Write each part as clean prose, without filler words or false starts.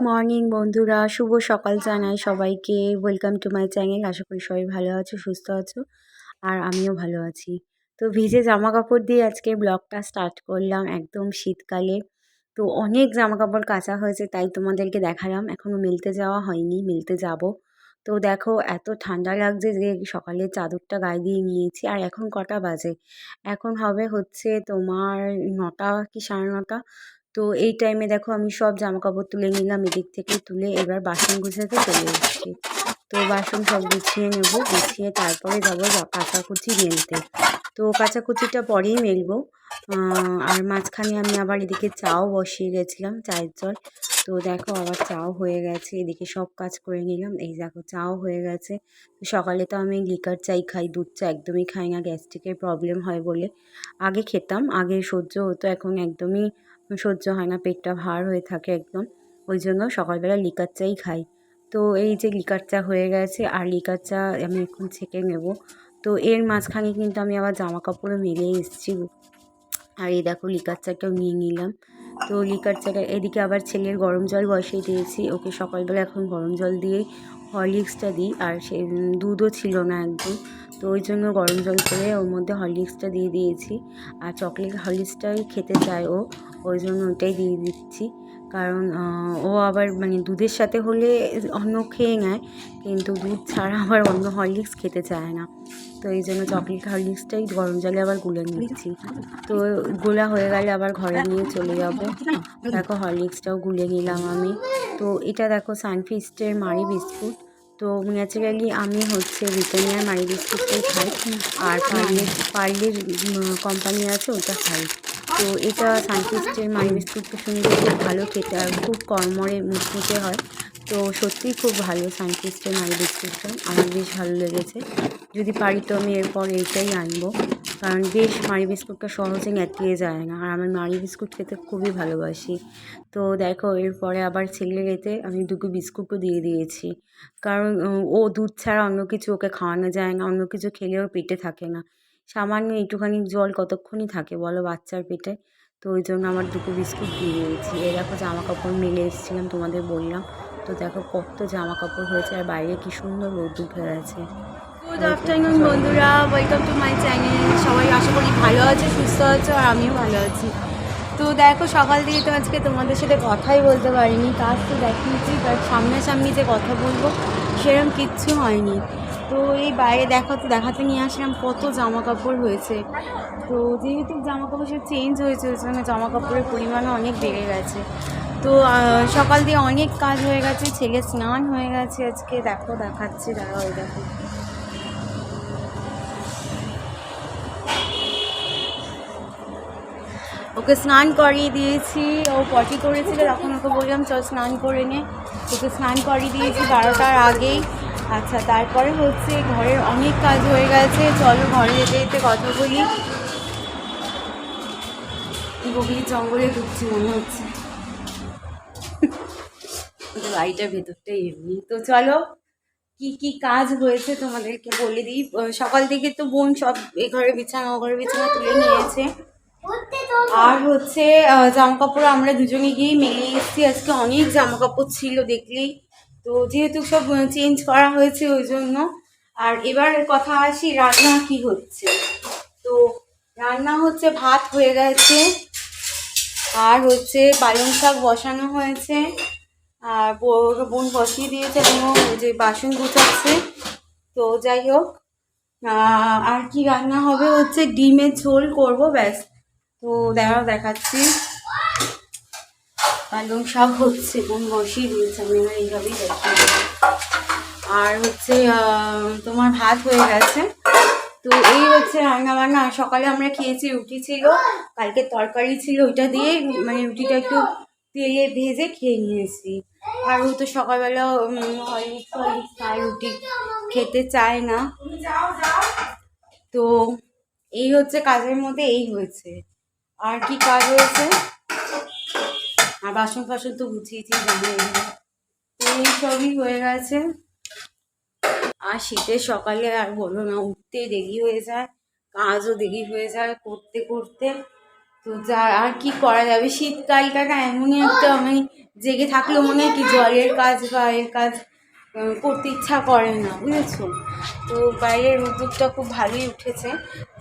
Morning বন্ধুরা, শুভ সকাল জানাই সবাইকে। Welcome to my channel. আশা করি সবাই ভালো আছো, সুস্থ আছো, আর আমিও ভালো আছি। তো ভিজে জামা কাপড় দিয়ে আজকে ব্লগটা স্টার্ট করলাম একদম শীতকালে। তো অনেক জামা কাপড় কাচা হয়েছে, তাই তোমাদেরকে দেখালাম। এখনও মেলতে যাওয়া হয়নি, মেলতে যাব। তো দেখো এত ঠান্ডা লাগছে যে সকালে চাদরটা গায়ে দিয়ে নিয়েছি। আর এখন কটা বাজে? এখন হবে হচ্ছে তোমার 9টা কি 9:30। তো এই টাইমে দেখো আমি সব জামাকাপড় তুলে নিলাম, এদিক থেকে তুলে এবার বাসন গুছাতে চলে এসেছি। তো বাসন সব গুছিয়ে নেব, গুছিয়ে তারপরে যাবো কাচাকুচি মেলতে। তো কাচাকুচিটা পরেই মেলবো। আর মাঝখানে আমি আবার এদিকে চাও বসিয়ে গেছিলাম, চায়ের জল। তো দেখো আবার চাও হয়ে গেছে, এদিকে সব কাজ করে নিলাম। এই দেখো চাও হয়ে গেছে। সকালে তো আমি লিকার চাই খাই, দুধ চা একদমই খাই না, গ্যাস্ট্রিকের প্রবলেম হয় বলে। আগে খেতাম, আগে সহ্য হতো, এখন একদমই সহ্য হয় না, পেটটা ভার হয়ে থাকে একদম। ওই জন্য সকালবেলা লিকার চাই খাই। তো এই যে লিকার চা হয়ে গেছে, আর লিকার চা আমি এখন ছেঁকে নেব। তো এর মাঝখানে কিন্তু আমি আবার জামা কাপড়ও মেলে এসেছি। আর এই দেখো লিকার চাটাও নিয়ে নিলাম। তো লিকার চাটা এদিকে আবার ছেলের গরম জল বসিয়ে দিয়েছি, ওকে সকালবেলা এখন গরম জল দিয়ে হরলিক্সটা দিই। আর সে দুধও ছিল না একদম, তো ওই জন্য গরম জল করে ওর মধ্যে হরলিক্সটা দিয়ে দিয়েছি। আর চকলেট হরলিক্সটাই খেতে চায় ও, ওই জন্য ওইটাই দিয়ে দিচ্ছি। কারণ ও আবার মানে দুধের সাথে হলে অন্য খেয়ে নেয়, কিন্তু দুধ ছাড়া আবার অন্য হরলিক্স খেতে চায় না। তো এই জন্য চকলেট হরলিক্সটাই গরম জলে আবার গুলে নিচ্ছি। তো গোলা হয়ে গেলে আবার ঘরে নিয়ে চলে যাব। দেখো হরলিক্সটাও গুলে নিলাম আমি। তো এটা দেখো সানফিস্টের মারি বিস্কুট। তো ন্যাচারালি আমি হচ্ছে ব্রিটানিয়ার মারি বিস্কুটটাই খাই, আর পার্লের কোম্পানি আছে ওটা খাই। তো এটা সানফিস্টের মারি বিস্কুটটা শুনতে খুব ভালো খেতে, আর খুব কড়মড়ে মুচমুচে হয়। তো সত্যিই খুব ভালো সানফিস্টের মারি বিস্কুটটা, আমার বেশ ভালো লেগেছে। যদি পারি তো আমি এরপর এইটাই আনবো, কারণ বেশ মারি বিস্কুটটা সহজে নেতিয়ে যায় না, আর আমি মারি বিস্কুট খেতে খুবই ভালোবাসি। তো দেখো এরপরে আবার ছেলের এতে আমি দুটো বিস্কুটও দিয়ে দিয়েছি, কারণ ও দুধ ছাড়া অন্য কিছু ওকে খাওয়ানো যায় না, অন্য কিছু খেলেও পেটে থাকে না। সামান্য একটুখানি জল কতক্ষণই থাকে বলো বাচ্চার পেটে। তো ওই জন্য আমার দুটো বিস্কুট দিয়ে দিয়েছি। এই দেখো জামা কাপড় মেলে এসেছিলাম, তোমাদের বললাম। তো দেখো কত জামা কাপড় হয়েছে, আর বাইরে কি সুন্দর রোদ উঠে গেছে। গুড আফটারনুন বন্ধুরা, ওয়েলকাম টু মাই চ্যানেল। সবাই আশা করি ভালো আছে, সুস্থ আছে, আর আমিও ভালো আছি। তো দেখো সকাল থেকে তো আজকে তোমাদের সাথে কথাই বলতে পারিনি, কাজ তো দেখিয়েছি, বাট সামনাসামনি যে কথা বলবো সেরকম কিচ্ছু হয়নি। তো এই বাইরে দেখাতে নিয়ে আসলাম কত জামা কাপড় হয়েছে। তো যেহেতু জামা কাপড় সব চেঞ্জ হয়েছে, ওই জন্য জামা কাপড়ের পরিমাণও অনেক বেড়ে গেছে। তো সকাল দিয়ে অনেক কাজ হয়ে গেছে, ছেলে স্নান হয়ে গেছে আজকে, দেখো দেখাচ্ছে, দাঁড়াও এই দেখো। ওকে স্নান করিয়ে দিয়েছি, ও পটি করেছিল, তখন ওকে বললাম চল স্নান করে নে। ওকে স্নান করিয়ে দিয়েছি 12টার আগেই। আচ্ছা, তারপরে হচ্ছে ঘরের অনেক কাজ হয়ে গেছে, চলো ঘরে যেতে যেতে কথা বলি। গভীর জঙ্গলে ঢুকছি মনে হচ্ছে, বাড়িটার ভেতরটাই এমনি। তো চলো কি কি কাজ হয়েছে তোমাদেরকে বলে দিই। সকাল থেকে তো বোন সব এ ঘরে বিছানা ও ঘরে বিছানা তুলে নিয়েছে। আর হচ্ছে জামা কাপড় আমরা দুজনে গিয়ে মেলে এসেছি, আজকে অনেক জামা কাপড় ছিল দেখলেই। তো যেহেতু সব চেঞ্জ করা হয়েছে ওই জন্য। আর এবার কথা আসি রান্না কি হচ্ছে। তো রান্না হচ্ছে ভাত হয়ে গেছে, আর হচ্ছে পালং শাক বসানো হয়েছে, আর বোন বসিয়ে দিয়েছে, এবং যে বাসন গুছাচ্ছে। তো যাই হোক, আর কি রান্না হবে হচ্ছে ডিমের ঝোল করবো, ব্যাস। তো দেখাচ্ছি, পালং শাক হচ্ছে বোন বসিয়ে দিয়েছে, আমি এইভাবেই দেখি। আর হচ্ছে তোমার ভাত হয়ে গেছে। তো এই হচ্ছে রান্না বান্না। সকালে আমরা খেয়েছি, রুটি ছিল, কালকে তরকারি ছিল, ওইটা দিয়ে মানে রুটিটা একটু তেলে ভেজে খেয়ে নিয়েছি। আর ও তো সকালবেলা হরলিক্স খায়, রুটি খেতে চায় না। তো এই হচ্ছে কাজের মধ্যে এই হয়েছে। আর কি কাজ হয়েছে, আর বাসন ফাসন তো গুছিয়েছি জানো, তো এই সবই হয়ে গেছে। আর শীতের সকালে আর বলো না, উঠতে দেরি হয়ে যায়, কাজও দেরি হয়ে যায় করতে করতে। তো যা আর কি করা যাবে, শীতকালটা না এমনই একটা মানে জেগে থাকলেও মনে হয় কি জলের কাজ বা এর কাজ করতে ইচ্ছা করে না, বুঝেছো। তো বাইরের রোদ্দুরটা খুব ভালোই উঠেছে,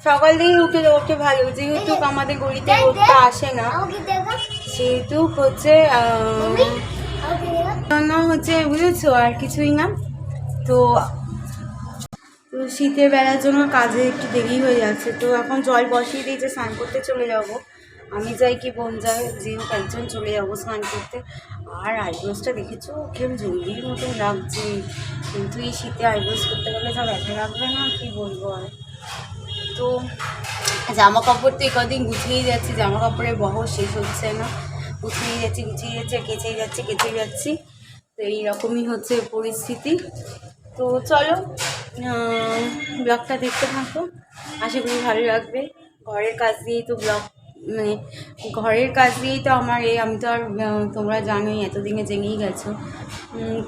সকাল থেকেই ওঠে ভালো, যেহেতু আমাদের গলিতে রোদটা আসে না সেহেতু হচ্ছে হচ্ছে বুঝেছো, আর কিছুই না। তো তো শীতের বেলার জন্য কাজে একটু দেরি হয়ে যাচ্ছে, তো এখন জল বসিয়ে দিয়েছে, স্নান করতে চলে যাব। আমি যাই কি বোন যায়, যে একজন চলে যাবো স্নান করতে। আর আইব্রোসটা দেখেছো কেমন জলদির মতন লাগছে, কিন্তু এই শীতে আইব্রোস করতে গেলে সব ব্যথা লাগবে না, কি বলবো আর। তো জামা কাপড় তো কদিন গুছিয়েই যাচ্ছি, জামা কাপড়ের বহর শেষ হচ্ছে না, গুছিয়ে যাচ্ছি কেচেই যাচ্ছি। তো এইরকমই হচ্ছে পরিস্থিতি। তো চলো ব্লগটা দেখতে থাকো, আশা করি ভালো লাগবে। ঘরের কাজ দিয়েই তো ব্লগ, মানে ঘরের কাজ দিয়েই তো আমার আমি তো আর তোমরা জানোই এতদিনে জেনেই গেছো,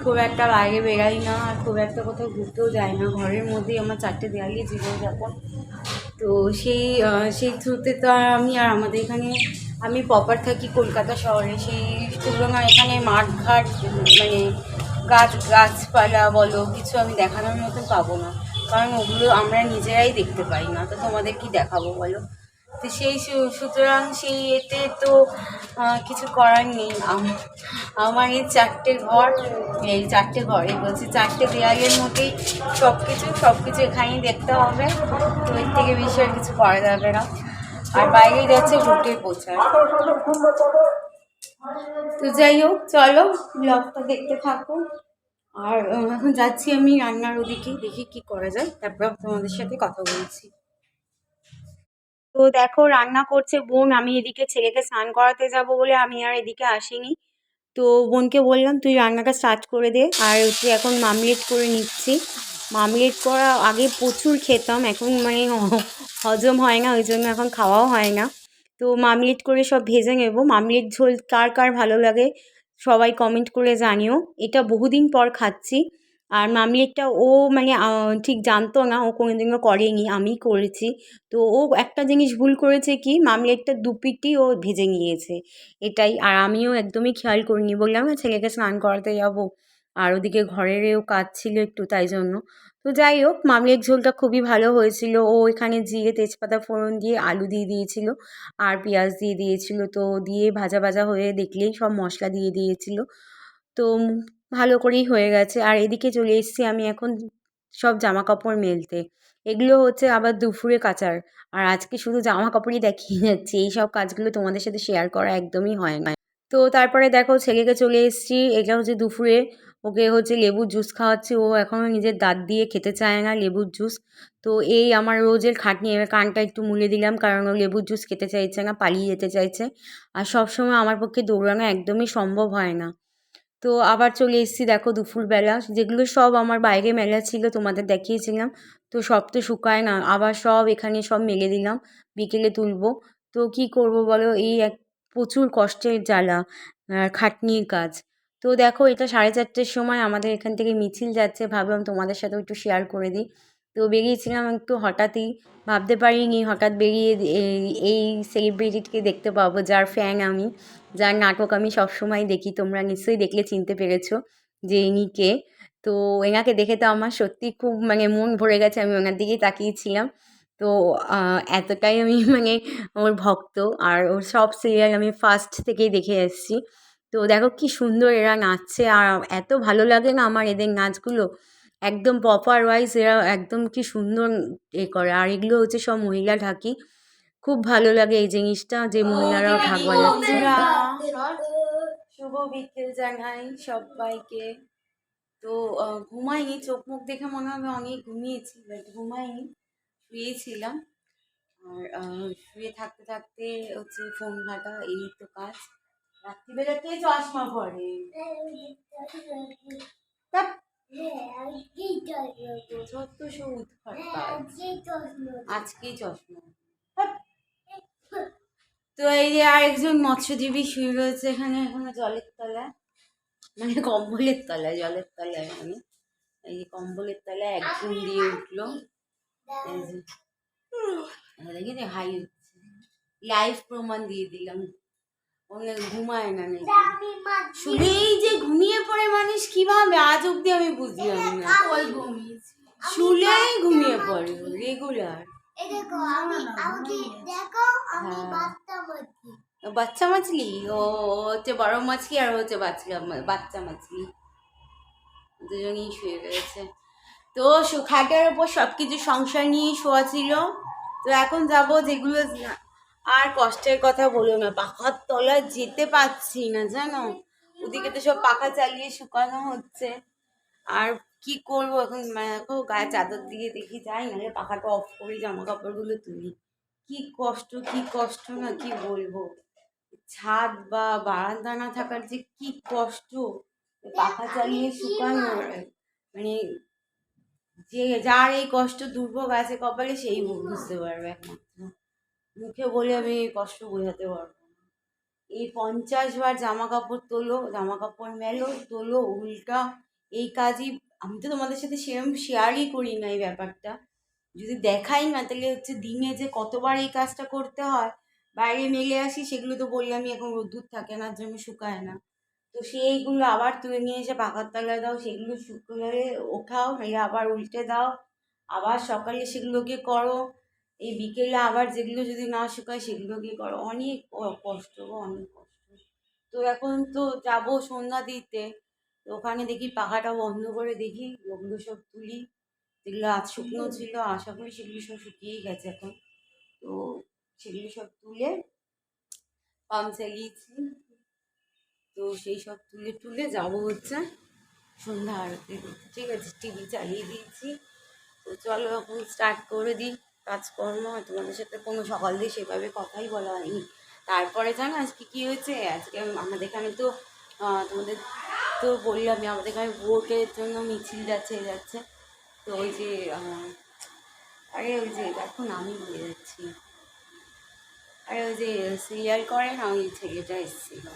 খুব একটা বাইরে বেরাই না, আর খুব একটা কোথাও ঘুরতেও যায় না, ঘরের মধ্যেই আমার 4টে দেয়ালে জীবনযাপন। তো সেই থ্রুতে তো আর আর আমাদের এখানে আমি প্রপার থাকি কলকাতা শহরে, সেই তুলনায় এখানে মাঠঘাট মানে গাছপালা বলো কিছু আমি দেখানোর মতো পাবো না, কারণ ওগুলো আমরা নিজেরাই দেখতে পাই না, তো তোমাদের কি দেখাবো বলো। তো সুতরাং সেই এতে তো কিছু করার নেই। আমার এই 4টে ঘর, এই 4টে ঘরে বলছি 4টে দেয়ালের মধ্যেই সব কিছু এখানেই দেখতে হবে, তো এর থেকে বেশি আর কিছু করা যাবে না। আর বাইরে যাচ্ছে ভোটের প্রচার। তো যাই হোক চলো ব্লগটা দেখতে থাকো। আর এখন যাচ্ছি আমি রান্নার ওদিকে, দেখি কি করা যায়, তারপর তোমাদের সাথে কথা বলছি। তো দেখো রান্না করছে বোন, আমি এদিকে ছেলেকে স্নান করাতে যাব বলে আমি আর এদিকে আসিনি। তো বোনকে বললাম তুই রান্নাটা স্টার্ট করে দে, আর হচ্ছে এখন মামলেট করে নিচ্ছি। মামলেট করা আগে প্রচুর খেতাম, এখন মানে হজম হয় না, ওই জন্য এখন খাওয়াও হয় না। তো মামলেট করে সব ভেজে নেব। মামলেট ঝোল কার কার ভালো লাগে সবাই কমেন্ট করে জানিও, এটা বহুদিন পর খাচ্ছি। আর মামলেটটা ও মানে ঠিক জানতো না, ও কোনোদিনও করেনি, আমি করেছি। তো ও একটা জিনিস ভুল করেছে কি, মামলেটটা দুপিটি ও ভেজে নিয়েছে, এটাই। আর আমিও একদমই খেয়াল করিনি, বললাম না ছেলেকে স্নান করাতে যাবো, আর ওদিকে ঘরেরও কাজ ছিল একটু, তাই জন্য। তো যাই হোক মামলের ঝোলটা খুবই ভালো হয়েছিল, ও এখানে জিরে তেজপাতা ফোড়ন দিয়ে আলু দিয়ে দিয়েছিল, আর পেঁয়াজ দিয়ে দিয়েছিল, তো দিয়ে ভাজা ভাজা হয়ে দেখলেই সব মশলা দিয়ে দিয়েছিল। তো ভালো করেই হয়ে গেছে। আর এদিকে চলে এসেছি আমি এখন সব জামা কাপড় মেলতে, এগুলো হচ্ছে আবার দুপুরে কাচার। আর আজকে শুধু জামা কাপড়ই দেখিয়ে যাচ্ছি, এই সব কাজগুলো তোমাদের সাথে শেয়ার করা একদমই হয় না। তো তারপরে দেখো ছেলেকে চলে এসেছি, এটা হচ্ছে দুপুরে, ওকে হচ্ছে লেবুর জুস খাওয়াচ্ছি, ও এখনও নিজের দাঁত দিয়ে খেতে চায় না লেবুর জুস। তো এই আমার রোজের খাটনি, এবার কানটা একটু মুলে দিলাম, কারণ ও লেবুর জুস খেতে চাইছে না, পালিয়ে যেতে চাইছে। আর সবসময় আমার পক্ষে দৌড়ানো একদমই সম্ভব হয় না। তো আবার চলে এসেছি দেখো দুপুরবেলা, যেগুলো সব আমার বাইরে মেলা ছিল তোমাদের দেখিয়েছিলাম, তো সব তো শুকায় না, আবার সব এখানে সব মেলে দিলাম, বিকেলে তুলবো। তো কি করব বলো, এই এক প্রচুর কষ্টের জ্বালা, খাটনির কাজ। তো দেখো এটা 4:30-র সময় আমাদের এখান থেকে মিছিল যাচ্ছে, ভাবলাম তোমাদের সাথেও একটু শেয়ার করে দিই। তো বেরিয়েছিলাম একটু হঠাৎই, ভাবতে পারিনি হঠাৎ বেরিয়ে এই সেলিব্রিটিকে দেখতে পাবো যার ফ্যান আমি, যার নাটক আমি সবসময় দেখি, তোমরা নিশ্চয়ই দেখলে চিনতে পেরেছো যে ইনি কে। তো এনাকে দেখে তো আমার সত্যি খুব মানে মন ভরে গেছে, আমি ওনার দিকেই তাকিয়েছিলাম। তো এতটাই আমি মানে ওর ভক্ত, আর ওর সব সিরিয়াল আমি ফার্স্ট থেকেই দেখে এসেছি। তো দেখো কি সুন্দর এরা নাচছে, আর এত ভালো লাগে না আমার এদের নাচগুলো, একদম প্রপার ওয়াইজ এরা একদম কি সুন্দর করে। আর এগুলো হচ্ছে সব মহিলা ঢাকি, খুব ভালো লাগে এই জিনিসটা যে মহিলারাও ঢাক বাজাচ্ছে। শুভ বিকেল জানাই সবাইকে। তো ঘুমাইনি, চোখ মুখ দেখে মনে হবে অনেক ঘুমিয়েছি, বাট ঘুমাইনি, শুয়েছিলাম। আর শুয়ে থাকতে থাকতে হচ্ছে ফোন ঘাটা, এই তো কাজ। রাত্রিবেলা কে চশমা পরে? ধ্যাৎ, যত সব উদ্ভট কাজ। আজকেই চশমা। ধ্যাৎ। তো এই যে আরেকজন মৎস্যজীবী শুয়ে রয়েছে এখানে এখনো জলের তলায়, মানে কম্বলের তলায়, জলের তলায় মানে এই যে কম্বলের তলায় একদম দিয়ে উঠলো, এই যে দেখি যে হাই হচ্ছে। লাইভ প্রমাণ দিয়ে দিলাম। ঘুমায় না নাকি, শুলেই যে ঘুমিয়ে পড়ে মানুষ কিভাবে, আজ অব্দি আমি বুঝলাম না। শুলেই ঘুমিয়ে পড়ে রেগুলার। বাচ্চা মাছলি, ও হচ্ছে বড় মাছলি আর হচ্ছে বাচ্চা মাছলি, দুজনেই শুয়ে রয়েছে। তো খাটের ওপর সবকিছু সংসার নিয়ে শোয়া ছিল। তো এখন যাব যেগুলো, আর কষ্টের কথা বলো না, পাখার তলায় যেতে পারছি না জানো, ওদিকে তো সব পাখা চালিয়ে শুকানো হচ্ছে। আর কি করবো এখন, দেখো গায়ে চাদর দিয়ে দেখি যাই, নাহলে পাখাটা অফ করি, জামা কাপড়গুলো তুলি। কি কষ্ট না, কি বলবো। ছাদ বা বারান্দা না থাকার যে কি কষ্ট, পাখা চালিয়ে শুকানো, মানে যে যার এই কষ্ট দুর্ভোগ আছে কপালে সেই বুঝতে পারবে একমাত্র। মুখে বলে আমি এই কষ্ট বোঝাতে পারবো না। এই 50 বার জামা কাপড় তোলো, জামা কাপড় মেলো, তোলো, উল্টা, এই কাজই। আমি তো তোমাদের সাথে সেরকম শেয়ারই করি না এই ব্যাপারটা, যদি দেখাই না তাহলে হচ্ছে দিনে যে কতবার এই কাজটা করতে হয়। বাইরে মেলে আসি, সেগুলো তো বললামই এখন রোদ্দুর থাকে না, জন্য শুকায় না। তো সেইগুলো আবার তুলে নিয়ে এসে পাখার তলায় দাও, সেগুলো শুকিয়ে ওঠাও, নাহলে আবার উল্টে দাও, আবার সকালে সেগুলোকে করো, এই বিকেলে আবার যেগুলো যদি না শুকায় সেগুলোকে করো। অনেক কষ্ট গো, অনেক কষ্ট। তো এখন তো যাবো সন্ধ্যা দিতে, তো ওখানে দেখি পাখাটা বন্ধ করে দেখি ওগুলো সব তুলি, যেগুলো আজ শুকনো ছিল, আশা করি সেগুলো সব শুকিয়েই গেছে এখন। তো সেগুলো সব তুলে পাম্প চালিয়েছি, তো সেই সব তুলে তুলে যাবো হচ্ছে সন্ধ্যা আরতি দেখতে। ঠিক আছে, টিভি চালিয়ে দিয়েছি। তো চলো এখন স্টার্ট করে দিই কাজকর্ম। তোমাদের সাথে কোনো সকাল দিয়ে সেভাবে কথাই বলা হয়নি। তারপরে জানো আজকে কী হয়েছে, আজকে আমাদের এখানে তো তোমাদের তো বললামই, আমাদের এখানে ভোটের জন্য মিছিল যাচ্ছে। তো ওই যে আরে ওই যে দেখো না, আমি বলে যাচ্ছি, আরে ওই যে সিরিয়াল করে না, ওই ছেলেটা এসেছিল,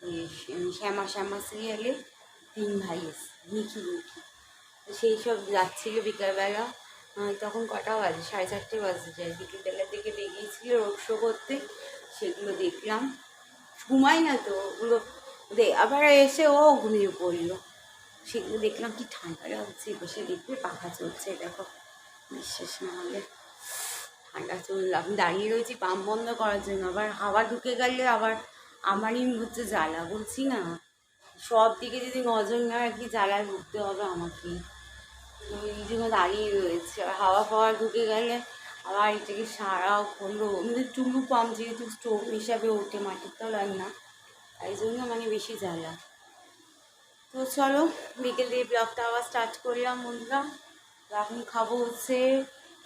ওই শ্যামা সিরিয়ালে 3 ভাই এসছে, নিখি। তো সেই সব যাচ্ছিল বিকালবেলা, তখন কটা বাজে, 4:30 বাজে যায়, বিকেলবেলার দিকে বেরিয়েছিল রোড শো করতে। সেগুলো দেখলাম, ঘুমাই না তো ওগুলো আবার এসে ও ঘুমিয়ে পড়লো। সেগুলো দেখলাম, কি ঠান্ডা লাগছে, বসে দেখবে পাখা চলছে, দেখো বিশ্বাস না হলে ঠান্ডা চললো। আমি দাঁড়িয়ে রয়েছি পাম্প বন্ধ করার জন্য, আবার হাওয়া ঢুকে গেলে আবার আমারই হচ্ছে জ্বালা, বলছি না, সব দিকে যদি নজর না রাখি জ্বালায় ভুগতে হবে আমাকে। তো এই জন্য দাঁড়িয়ে রয়েছে, আর হাওয়া ফাওয়া ঢুকে গেলে আবার এটাকে সারাও করলো। আমাদের টুলু পাম্প যেহেতু স্টোভ হিসাবে ওঠে, মাটির তলায় না, তাই জন্য মানে বেশি জ্বালা। তো চলো বিকেল দিয়ে ব্লগটা আবার স্টার্ট করলাম বন্ধুরা। তো এখন খাবো হচ্ছে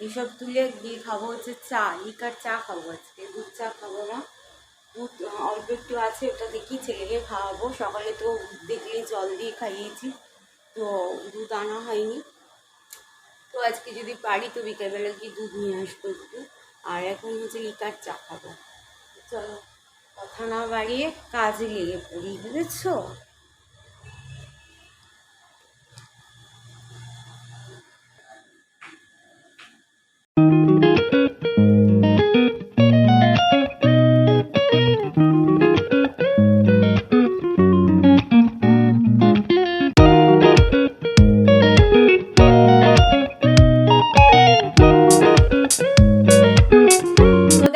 এইসব তুলে দিয়ে খাবো হচ্ছে চা, লিকার চা খাবো, আজকে দুধ চা খাবো না, দুধ অল্প একটু আছে, ওটা দেখি ছেলেকে খাওয়াবো। সকালে তো দেখলেই জল দিয়ে খাইয়েছি, তো দুধ আনা হয়নি। তো আজকে যদি পারি তো বিকেলবেলা কি দুধ নিয়ে আসবো একটু, আর এখন হচ্ছে লিকার চা খাবো। চলো কথা না বাড়িয়ে কাজে লেগে পড়ি, বুঝেছো?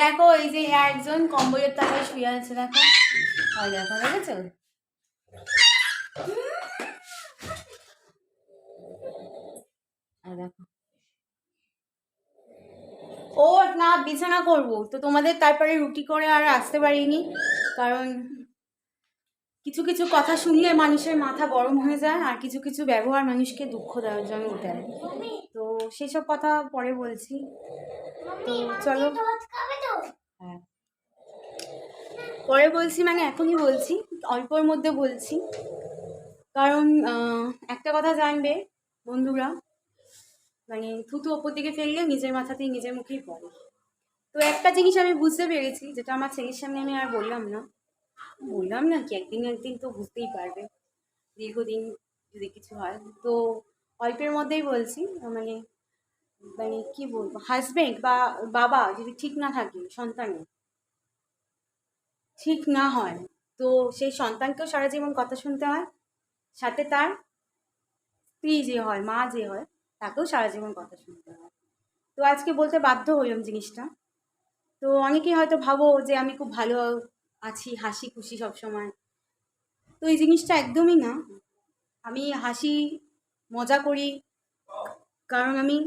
দেখো এই যে একজন কম্বলের তলায় শুয়ে আছে, দেখো, হয় দেখো, দেখেছো? দেখো ও না, বিছানা করবো তো তোমাদের, তারপরে রুটি করে আর আসতে পারিনি, কারণ কিছু কিছু কথা শুনলে মানুষের মাথা গরম হয়ে যায়, আর কিছু কিছু ব্যবহার মানুষকে দুঃখজনক দেয়। তো সেসব কথা পরে বলছি। তো চলো, হ্যাঁ পরে বলছি, মানে এখনই বলছি, অল্পর মধ্যে বলছি। কারণ একটা কথা জানবে বন্ধুরা, মানে থুতু ওপর দিকে ফেললে নিজের মাথাতেই নিজের মুখেই পড়ে। তো একটা জিনিস আমি বুঝতে পেরেছি, যেটা আমার ছেলের সামনে আমি আর বললাম না কি, একদিন একদিন তো বুঝতেই পারবে, দীর্ঘদিন যদি কিছু হয়। তো অল্পের মধ্যেই বলছি, মানে মানে কি বলবো, হাজবেন্ড বা বাবা যদি ঠিক না থাকে সন্তানের, ঠিক না হয়, তো সেই সন্তানকেও সারা জীবন কথা শুনতে হয়, সাথে তার স্ত্রী যে হয়, মা যে হয়, তাকেও সারা জীবন কথা শুনতে হয়। তো আজকে বলতে বাধ্য হলাম জিনিসটা। তো অনেকেই হয়তো ভাবো যে আমি খুব ভালো আছি, হাসি খুশি সবসময়। তো এই জিনিসটা একদমই না। আমি হাসি, মজা করি, কারণ আমি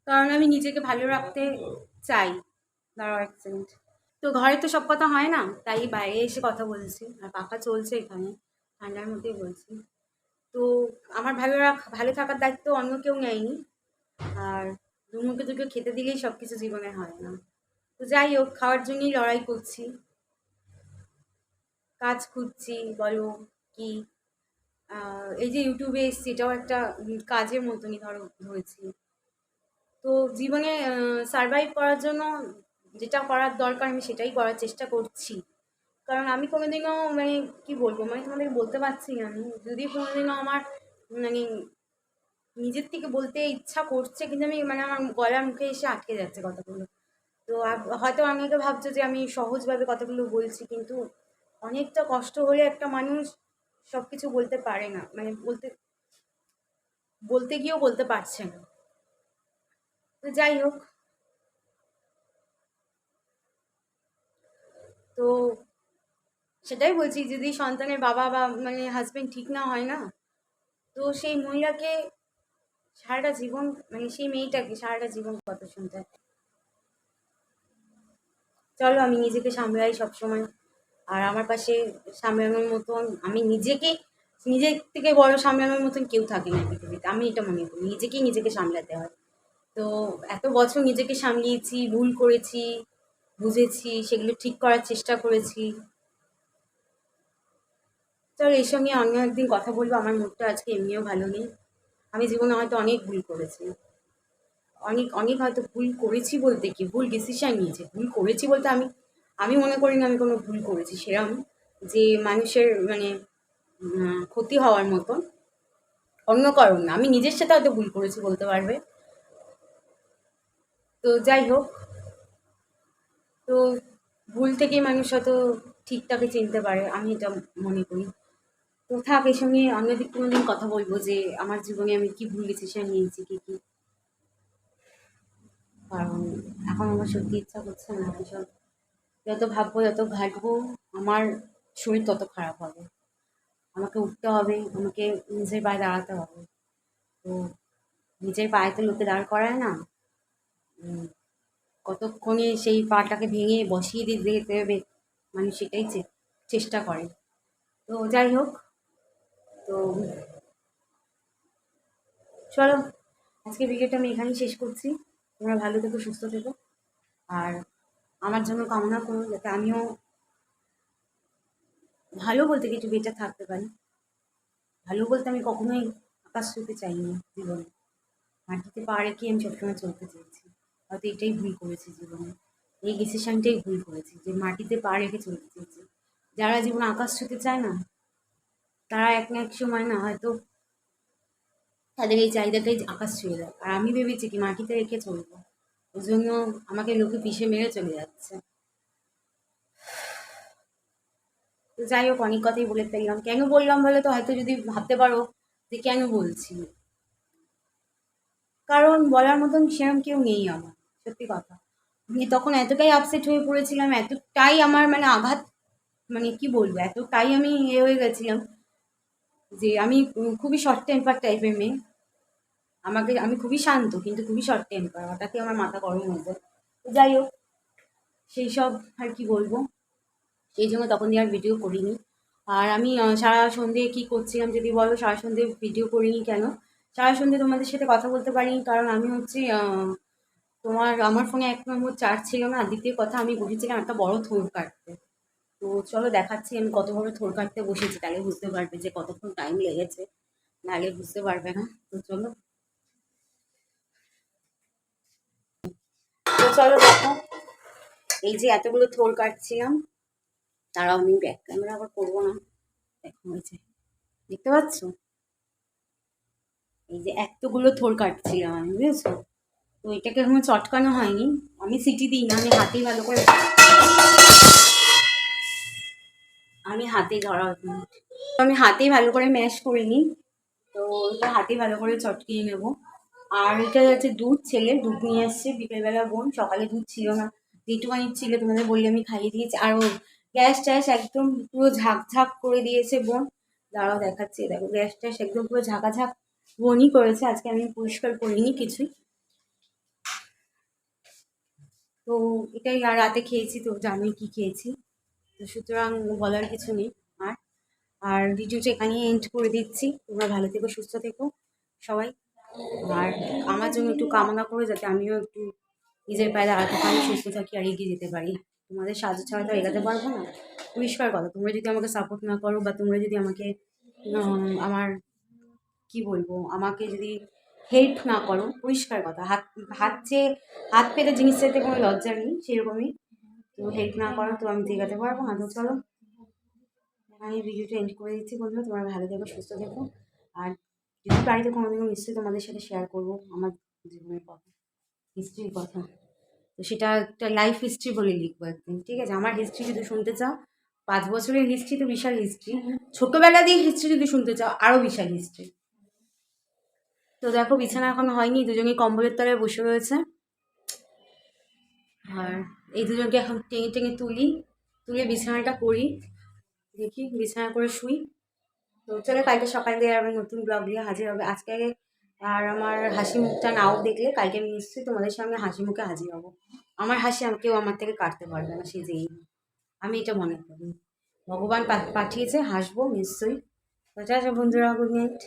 কারণ আমি নিজেকে ভালো রাখতে চাই। দাঁড়াও এক সেকেন্ড। তো ঘরে তো সব কথা হয় না, তাই বাইরে এসে কথা বলছি, আর পাখা চলছে এখানে, ঠান্ডার মধ্যেই বলছি। তো আমার ভালো থাকার দায়িত্ব অন্য কেউ নেয়নি। আর দুমুখে দুটো খেতে দিলেই সব কিছু জীবনে হয় না। তো যাই হোক, খাওয়ার জন্যই লড়াই করছি, কাজ খুঁজছি, বলো কি। এই যে ইউটিউবে এসছি, এটাও একটা কাজের মতনই ধরেছি। তো জীবনে সারভাইভ করার জন্য যেটা করার দরকার আমি সেটাই করার চেষ্টা করছি। কারণ আমি কোনোদিনও মানে কি বলবো, মানে তোমাদের বলতে পারছি না। আমি যদি কোনোদিনও আমার মানে নিজের থেকে বলতে ইচ্ছা করছে, কিন্তু আমি মানে আমার গলার মুখে এসে আটকে যাচ্ছে কথাগুলো। তো হয়তো অনেকে ভাবছো যে আমি সহজভাবে কথাগুলো বলছি, কিন্তু অনেকটা কষ্ট হলে একটা মানুষ সব কিছু বলতে পারে না, মানে বলতে বলতে গিয়েও বলতে পারছে না। তো যাই হোক, তো সেটাই বলছি, যদি সন্তানের বাবা বা মানে হাজবেন্ড ঠিক না হয় না, তো সেই মহিলাকে সারাটা জীবন, মানে সেই মেয়েটাকে সারাটা জীবন কথা শুনতে হয়। চলো আমি নিজেকে সামলাই সবসময়, আর আমার পাশে সামলানোর মতন আমি নিজের থেকে বড় সামলানোর মতন কেউ থাকে না পৃথিবীতে, আমি এটা মনে করি। নিজেকে সামলাতে হয়। তো এত বছর নিজেকে সামলিয়েছি, ভুল করেছি, বুঝেছি, সেগুলো ঠিক করার চেষ্টা করেছি। চলো এইসব নিয়ে অন্য একদিন কথা বলবো, আমার মুডটা আজকে এমনিও ভালো নেই। আমি জীবনে হয়তো অনেক ভুল করেছি, অনেক অনেক হয়তো ভুল করেছি বলতে কি, ভুল ডিসিশন নিয়েছি। ভুল করেছি বলতে আমি আমি মনে করি না আমি কোনো ভুল করেছি সেরম, যে মানুষের মানে ক্ষতি হওয়ার মতন। অন্য কারণ না, আমি নিজের সাথে হয়তো ভুল করেছি বলতে পারবে। তো যাই হোক, তো ভুল থেকেই মানুষ হয়তো ঠিকটাকে চিনতে পারে, আমি এটা মনে করি। তো থাক, এসব নিয়ে অন্যদিন কোনোদিন কথা বলবো যে আমার জীবনে আমি কি ভুল ডিসিশন নিয়েছি, কি কি। কারণ এখন আমার সত্যি ইচ্ছা করছে না এসব। যত ভাববো, যত ঘাটবো, আমার শরীর তত খারাপ হবে। আমাকে উঠতে হবে, আমাকে নিজের পায়ে দাঁড়াতে হবে। তো নিজের পায়ে তো লোকে দাঁড় করায় না। উম, কতক্ষণে সেই পাটাকে ভেঙে বসিয়ে দিতে হবে, মানুষ সেটাই চেষ্টা করে। তো যাই হোক, তো চলো আজকে ভিডিওটা আমি এখানেই শেষ করছি। তোমরা ভালো থেকো, সুস্থ থেকো, আর আমার জন্য কামনা করো যাতে আমিও ভালো বলতে কিছু বেঁচে থাকতে পারি। ভালো বলতে আমি কখনোই আকাশ ছুঁতে চাইনি জীবনে, মাটিতে পা রেখে আমি সবসময় চলতে চেয়েছি। হয়তো এটাই ভুল করেছি জীবনে, এই ডিসিশনটাই ভুল করেছি যে মাটিতে পা রেখে চলতে চেয়েছি। যারা জীবনে আকাশ ছুঁতে চায় না, তারা এক না এক সময় না হয়তো তাদের এই চাহিদাটাই আকাশ ছুঁয়ে যায়। আর আমি ভেবেছি কি মাটিতে রেখে চলবো, ওই জন্য আমাকে লোকে পিষে মেরে চলে যাচ্ছে। তো যাই হোক, অনেক কথাই বলে ফেললাম। কেন বললাম বলে তো হয়তো যদি ভাবতে পারো যে কেন বলছি, কারণ বলার মতন সেরকম কেউ নেই আমার, সত্যি কথা। আমি তখন এতটাই আপসেট হয়ে পড়েছিলাম, এতটাই আমার মানে আঘাত, মানে কি বলবো, এতটাই আমি হয়ে গেছিলাম যে আমি খুবই শর্ট টেম্পার টাইপের মেয়ে। আমি খুবই শান্ত, কিন্তু খুবই শর্ট টেম্পার, হঠাৎই আমার মাথা গরম হয়ে যায়। তো যাই হোক, সেই সব আর কি বলবো, সেই জন্য তখন দিয়ে আর ভিডিও করিনি। আর আমি সারা সন্ধে কি করছিলাম যদি বলো, সারা সন্ধে ভিডিও করিনি কেন, সারা সন্ধে তোমাদের সাথে কথা বলতে পারিনি, কারণ আমি হচ্ছে আমার ফোনে এক নম্বর চার্জ ছিল না, দ্বিতীয় কথা আমি বসেছিলাম একটা বড় থোড় কাটতে। তো চলো দেখাচ্ছি আমি কত বড় থোড় কাটতে বসেছি, তাহলে বুঝতে পারবে যে কতক্ষণ টাইম লেগেছে, নাহলে বুঝতে পারবে না। তো চলো, দেখো, এই যে এতগুলো থোড় কাটছিলাম, তারাও আমি ব্যাক ক্যামেরা আবার করবো না, দেখো হয়েছে, দেখতে পাচ্ছ, এই যে এতগুলো থোড় কাটছিলাম আমি, বুঝেছো। তো এটাকে এখনো চটকানো হয়নি, আমি সিটি দিই না, আমি হাতেই ভালো করে হাতে ধরা হতো। তো আমি হাতেই ভালো করে ম্যাশ করে নিই, তো এটা হাতেই ভালো করে চটকিয়ে নেবো। আর এটা হচ্ছে দুধ, ছেলে দুধ নিয়ে আসছে বিকেলবেলা, বোন সকালে দুধ ছিল না, যেটুকানি ছিল তোমাদের বললে আমি খাইয়ে দিয়েছি। আর ও গ্যাস ট্যাস একদম পুরো ঝাঁক করে দিয়েছে বোন। দাঁড়াও দেখাচ্ছি, দেখো গ্যাস ট্যাস একদম পুরো ঝাঁকাঝাঁক বোনই করেছে, আজকে আমি পরিষ্কার করিনি কিছুই। তো এটাই, আর রাতে খেয়েছি তো জানোই কি খেয়েছি, তো সুতরাং বলার কিছু নেই। আর আর ভিডিওটা এখানেই এন্ড করে দিচ্ছি। তোমরা ভালো থেকো, সুস্থ থেকো সবাই। আর আমার জন্য একটু কামনা করো যাতে আমিও একটু নিজের পায়ে দাঁড়াতে পারি, সুস্থ থাকি আর এগিয়ে যেতে পারি। তোমাদের সাহায্য ছাড়া তো এগাতে পারবো না, পরিষ্কার কথা। তোমরা যদি আমাকে সাপোর্ট না করো, বা তোমরা যদি আমাকে আমার কি বলবো, আমাকে যদি হেল্প না করো, পরিষ্কার কথা, হাত পেতে জিনিস চাইতে কোনো লজ্জা নেই, সেরকমই। তো হেল্প না করো তো আমি তো এগাতে পারবো না। তো চলো আমি ভিডিওটা এন্ড করে দিচ্ছি বন্ধুরা, তোমরা ভালো থেকো, সুস্থ থেকো। আর যদি বাড়িতে কোনোদিনও নিশ্চয়ই তোমাদের সাথে শেয়ার করবো আমার জীবনের কথা, হিস্ট্রির কথা। তো সেটা একটা লাইফ হিস্ট্রি বলে লিখবো একদিন, ঠিক আছে? আমার হিস্ট্রি যদি শুনতে চাও, 5 বছরের হিস্ট্রি তো বিশাল হিস্ট্রি, ছোটবেলা দিয়ে হিস্ট্রি যদি শুনতে চাও আরও বিশাল হিস্ট্রি। তো দেখো বিছানা এখন হয়নি, দুজনেই কম্বলের তলায় বসে রয়েছে। আর এই দুজনকে এখন টেনে টেনে তুলে বিছানাটা করি, দেখি বিছানা করে শুই। তো চলো কালকে সকাল দিয়ে আমি নতুন ব্লগ নিয়ে হাজির হবে। আজকে আর আমার হাসি মুখটা নাও দেখলে, কালকে আমি নিশ্চয়ই তোমাদের সামনে হাসি মুখে হাজির হবো। আমার হাসি কেউ আমার থেকে কাটতে পারবে না, সে যেই, আমি এটা মনে করি। ভগবান পাঠিয়েছে, হাসবো নিশ্চয়ই। তো বন্ধুরা, গুড নাইট।